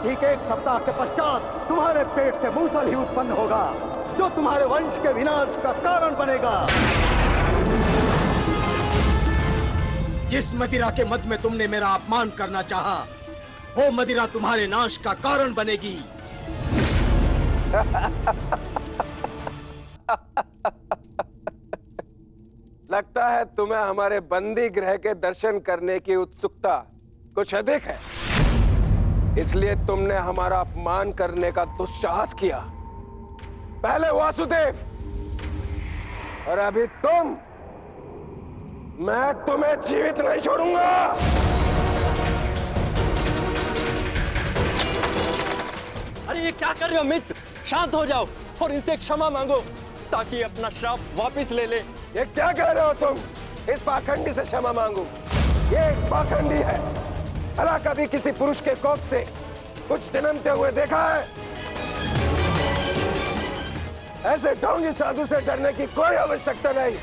ठीक 1 सप्ताह के पश्चात तुम्हारे पेट से मूसल ही उत्पन्न होगा, जो तुम्हारे वंश के विनाश का कारण बनेगा। जिस मदिरा के मद में तुमने मेरा अपमान करना चाहा, वो मदिरा तुम्हारे नाश का कारण बनेगी। लगता है तुम्हें हमारे बंदी गृह के दर्शन करने की उत्सुकता कुछ अधिक है, इसलिए तुमने हमारा अपमान करने का दुस्साहस किया। पहले वासुदेव और अभी तुम। मैं तुम्हें जीवित नहीं छोड़ूंगा। अरे ये क्या कर रहे हो मित्र? शांत हो जाओ और इनसे क्षमा मांगो ताकि अपना श्राप वापस ले ले। ये क्या कह रहे हो तुम? इस पाखंडी से क्षमा मांगू? ये एक पाखंडी है। भला कभी किसी पुरुष के कोख से कुछ जन्मते हुए देखा है? ऐसे ढोंगी साधु से डरने की कोई आवश्यकता नहीं।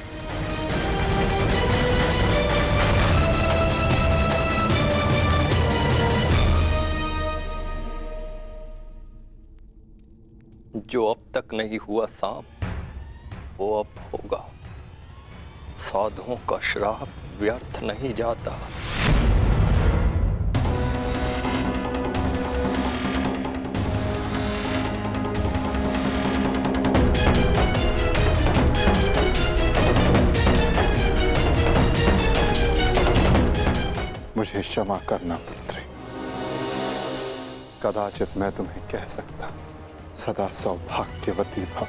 जो अब तक नहीं हुआ साम, वो अब होगा। साधुओं का श्राप व्यर्थ नहीं जाता। मुझे क्षमा करना पुत्री। कदाचित मैं तुम्हें कह सकता, सदा सौभाग्यवती भव।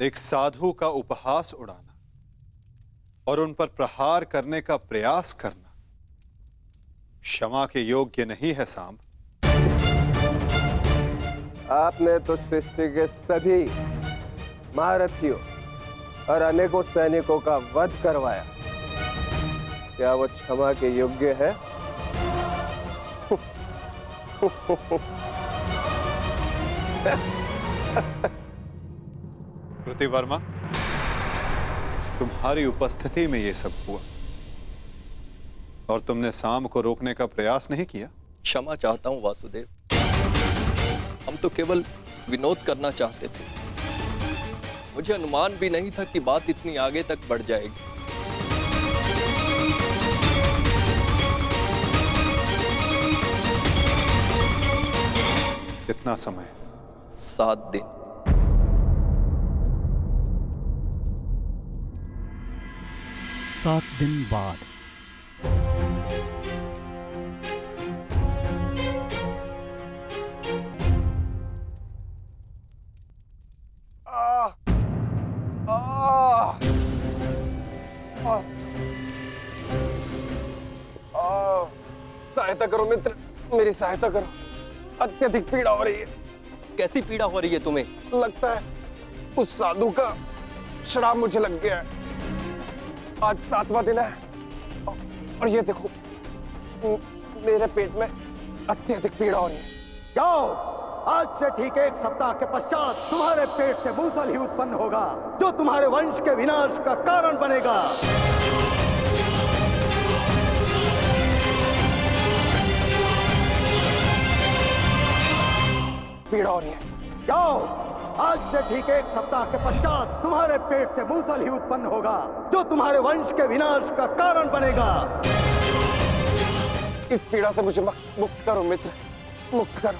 एक साधु का उपहास उड़ाना और उन पर प्रहार करने का प्रयास करना क्षमा के योग्य नहीं है सांब। आपने तो सृष्टि के सभी महारथियों और अनेकों सैनिकों का वध करवाया। क्या वो क्षमा के योग्य है? कृतिवर्मा, तुम्हारी उपस्थिति में यह सब हुआ और तुमने साम को रोकने का प्रयास नहीं किया। क्षमा चाहता हूं वासुदेव, हम तो केवल विनोद करना चाहते थे। मुझे अनुमान भी नहीं था कि बात इतनी आगे तक बढ़ जाएगी। कितना समय? 7 दिन। 7 दिन बाद। सहायता करो मित्र, मेरी सहायता करो। अत्यधिक पीड़ा हो रही है। कैसी पीड़ा हो रही है तुम्हें? लगता है उस साधु का श्राप मुझे लग गया है। आज 7वां दिन है और ये देखो, मेरे पेट में अत्यधिक पीड़ा हो रही है। जाओ, आज से ठीक 1 सप्ताह के पश्चात तुम्हारे पेट से मूसल ही उत्पन्न होगा, जो तुम्हारे वंश के विनाश का कारण बनेगा। पीड़ा हो रही है। जाओ, आज से ठीक 1 सप्ताह के पश्चात तुम्हारे पेट से मूसल ही उत्पन्न होगा, जो तुम्हारे वंश के विनाश का कारण बनेगा। इस पीड़ा से मुझे मुक्त करो मित्र, मुक्त करो।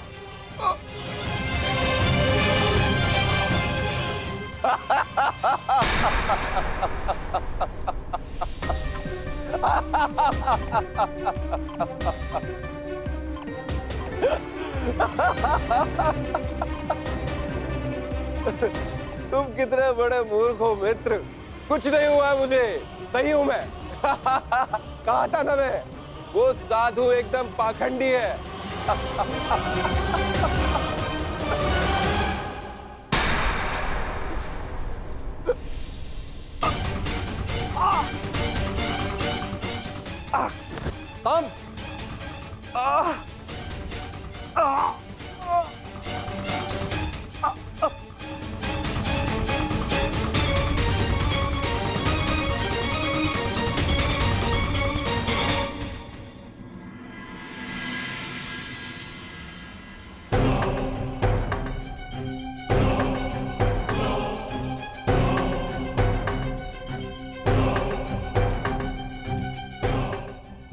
तुम कितने बड़े मूर्ख हो मित्र। कुछ नहीं हुआ मुझे, सही हूं मैं। कहा था ना मैं, वो साधु एकदम पाखंडी है। साम,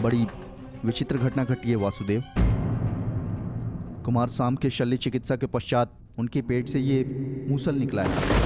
बड़ी विचित्र घटना घटी है वासुदेव। कुमार साम के शल्य चिकित्सा के पश्चात उनके पेट से ये मूसल निकला है।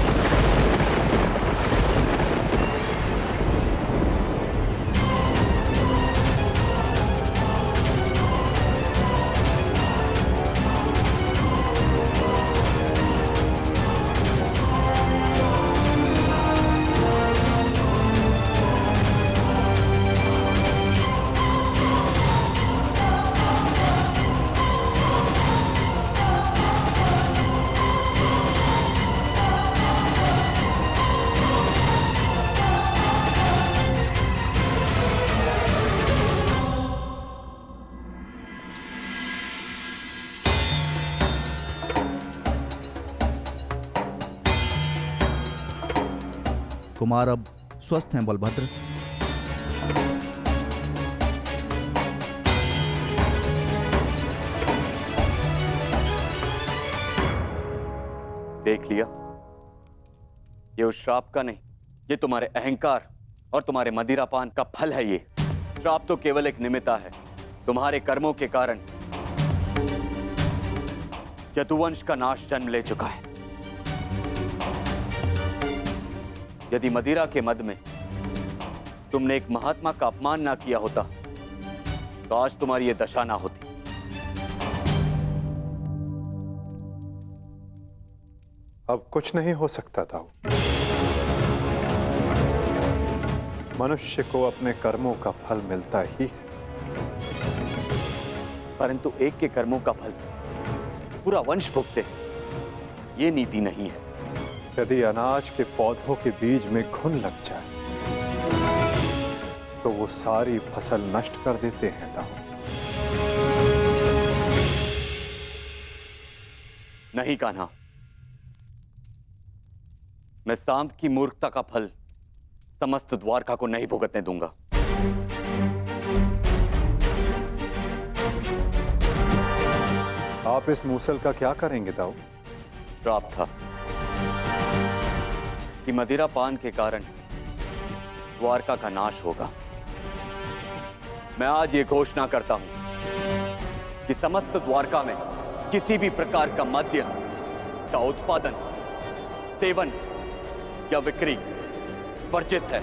कुमार अब स्वस्थ हैं बलभद्र। देख लिया, ये उस श्राप का नहीं, ये तुम्हारे अहंकार और तुम्हारे मदिरापान का फल है। ये श्राप तो केवल एक निमित्ता है। तुम्हारे कर्मों के कारण यदुवंश का नाश जन्म ले चुका है। यदि मदिरा के मद में तुमने एक महात्मा का अपमान ना किया होता तो आज तुम्हारी यह दशा ना होती। अब कुछ नहीं हो सकता था। मनुष्य को अपने कर्मों का फल मिलता ही है, परंतु एक के कर्मों का फल पूरा वंश भुगते, ये नीति नहीं है। यदि अनाज के पौधों के बीज में घुन लग जाए तो वो सारी फसल नष्ट कर देते हैं दाऊ। नहीं कान्हा, मैं सांप की मूर्खता का फल समस्त द्वारका को नहीं भुगतने दूंगा। आप इस मूसल का क्या करेंगे दाऊ? श्राप था कि मदिरा पान के कारण द्वारका का नाश होगा। मैं आज ये घोषणा करता हूं कि समस्त द्वारका में किसी भी प्रकार का मद्य का उत्पादन, सेवन या बिक्री वर्जित है।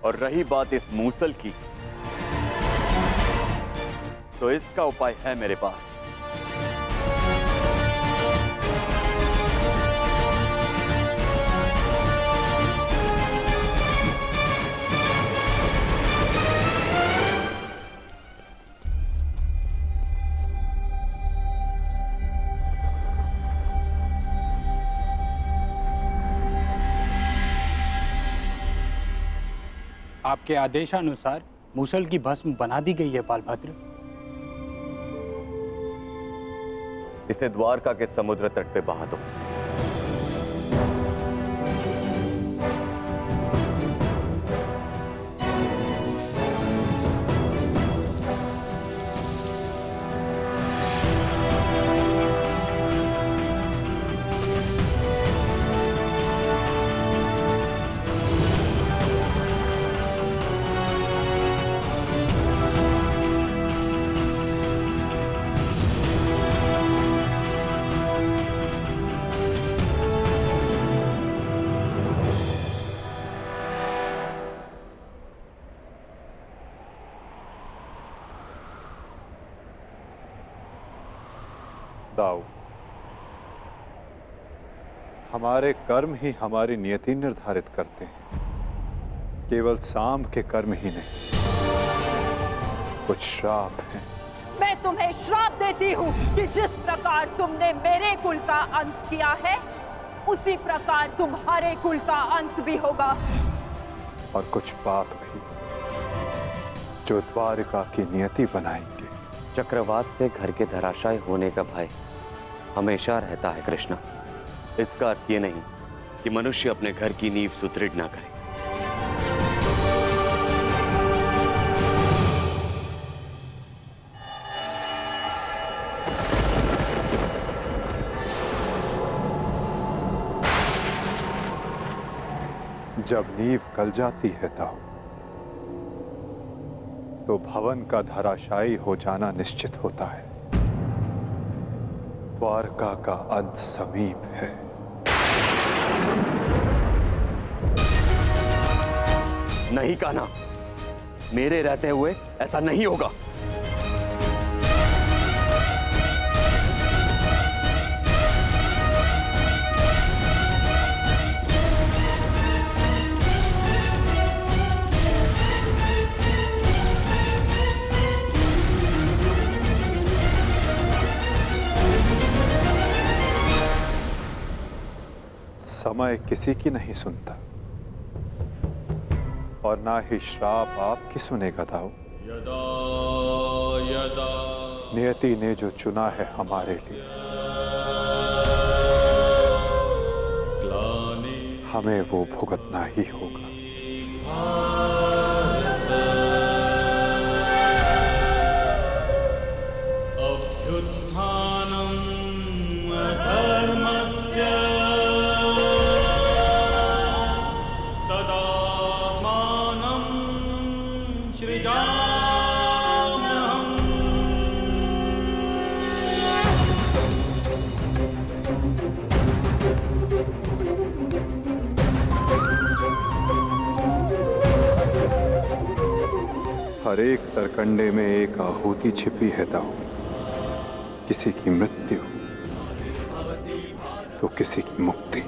और रही बात इस मूसल की, तो इसका उपाय है मेरे पास। आपके आदेशानुसार मूसल की भस्म बना दी गई है बालभद्र। इसे द्वारका के समुद्र तट पे बहा दो। दाऊ, हमारे कर्म ही हमारी नियति निर्धारित करते हैं, केवल साम के कर्म ही नहीं। कुछ श्राप हैं। मैं तुम्हें श्राप देती हूँ कि जिस प्रकार तुमने मेरे कुल का अंत किया है, उसी प्रकार तुम्हारे कुल का अंत भी होगा। और कुछ पाप भी, जो द्वारिका की नियति बनाएंगे। चक्रवात से घर के धराशायी होने का भय हमेशा रहता है कृष्णा। इसका अर्थ ये नहीं कि मनुष्य अपने घर की नींव सुदृढ़ ना करे। जब नींव गल जाती है ताऊ, तो भवन का धराशायी हो जाना निश्चित होता है। द्वारका का अंत समीप है। नहीं कान्हा, मेरे रहते हुए ऐसा नहीं होगा। समय किसी की नहीं सुनता, और ना ही श्राप आपकी सुनेगा ताऊ। नियति ने जो चुना है हमारे लिए, हमें वो भुगतना ही होगा। हर एक सरकंडे में एक आहुति छिपी है ताऊ। किसी की मृत्यु तो किसी की मुक्ति।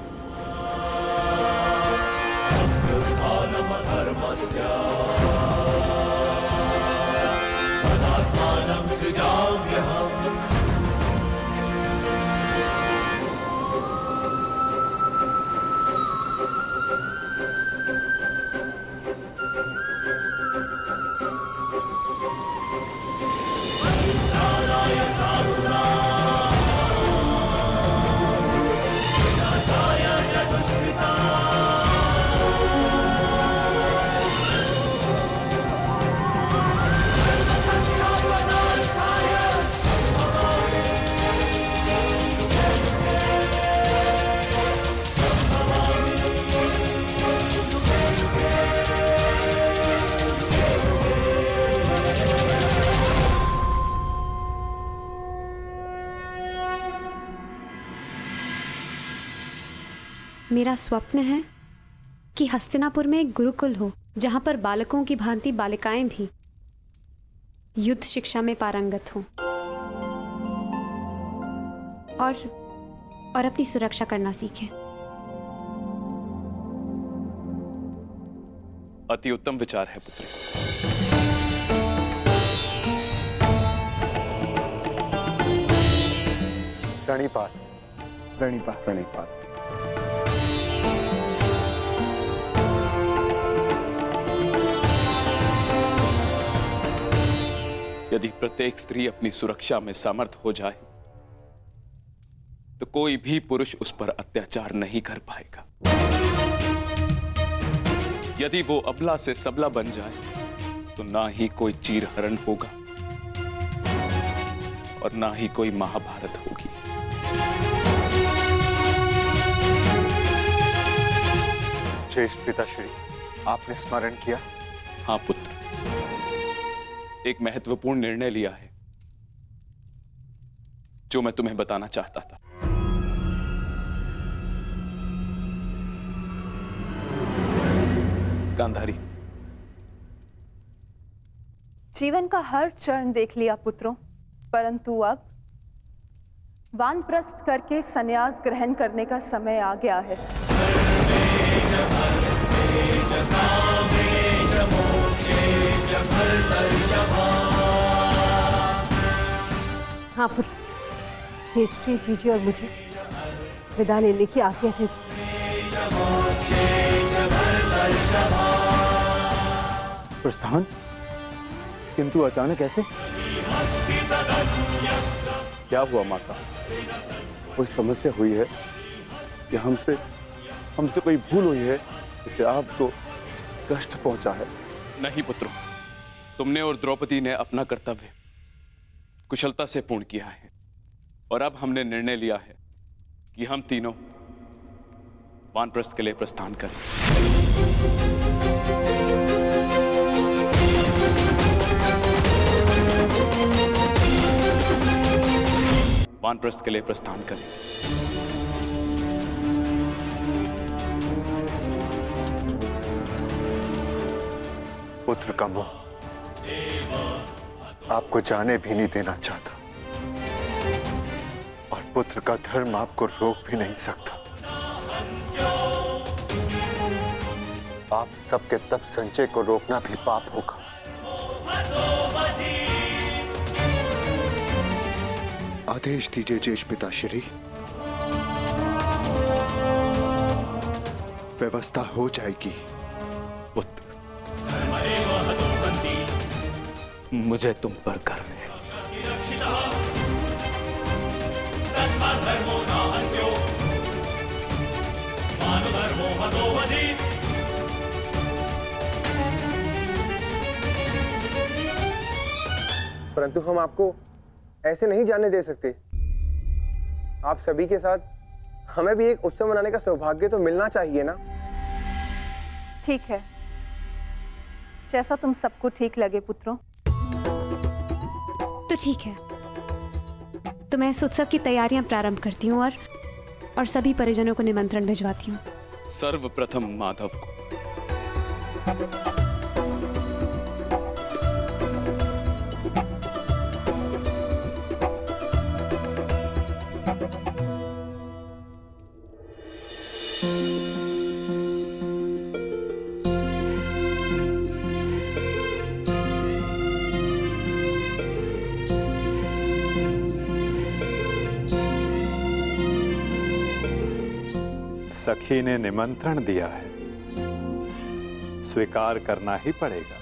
मेरा स्वप्न है कि हस्तिनापुर में एक गुरुकुल हो, जहां पर बालकों की भांति बालिकाएं भी युद्ध शिक्षा में पारंगत हों और अपनी सुरक्षा करना सीखें। अति उत्तम विचार है पुत्री। प्रणिपात, प्रणिपात, प्रणिपात। यदि प्रत्येक स्त्री अपनी सुरक्षा में समर्थ हो जाए तो कोई भी पुरुष उस पर अत्याचार नहीं कर पाएगा। यदि वो अबला से सबला बन जाए तो ना ही कोई चीरहरण होगा और ना ही कोई महाभारत होगी। ज्येष्ठ पिताश्री, आपने स्मरण किया? हाँ पुत्र, एक महत्वपूर्ण निर्णय लिया है जो मैं तुम्हें बताना चाहता था। गांधारी, जीवन का हर चरण देख लिया पुत्रों, परंतु अब वानप्रस्थ करके संन्यास ग्रहण करने का समय आ गया है। हाँ पुत्र, हिस्ट्री जीजी और मुझे विदा लेने की आज्ञा दे। प्रस्थान, किंतु अचानक ऐसे? क्या हुआ माता? कोई समस्या हुई है या हमसे कोई भूल हुई है जिससे आपको कष्ट पहुंचा है? नहीं पुत्रों, तुमने और द्रौपदी ने अपना कर्तव्य कुशलता से पूर्ण किया है और अब हमने निर्णय लिया है कि हम तीनों वानप्रस्थ के लिए प्रस्थान करें। वानप्रस्थ के लिए प्रस्थान करें। पुत्र का मोह आपको जाने भी नहीं देना चाहता और पुत्र का धर्म आपको रोक भी नहीं सकता। आप सबके तप संचय को रोकना भी पाप होगा। आदेश दीजिए ज्येष्ठ पिताश्री, व्यवस्था हो जाएगी। पुत्र, मुझे तुम पर गर्व है। परंतु हम आपको ऐसे नहीं जाने दे सकते। आप सभी के साथ हमें भी एक उत्सव मनाने का सौभाग्य तो मिलना चाहिए ना। ठीक है, जैसा तुम सबको ठीक लगे पुत्रों। तो ठीक है, तो मैं इस उत्सव की तैयारियां प्रारंभ करती हूँ और सभी परिजनों को निमंत्रण भिजवाती हूँ। सर्वप्रथम माधव को। सखी ने निमंत्रण दिया है, स्वीकार करना ही पड़ेगा।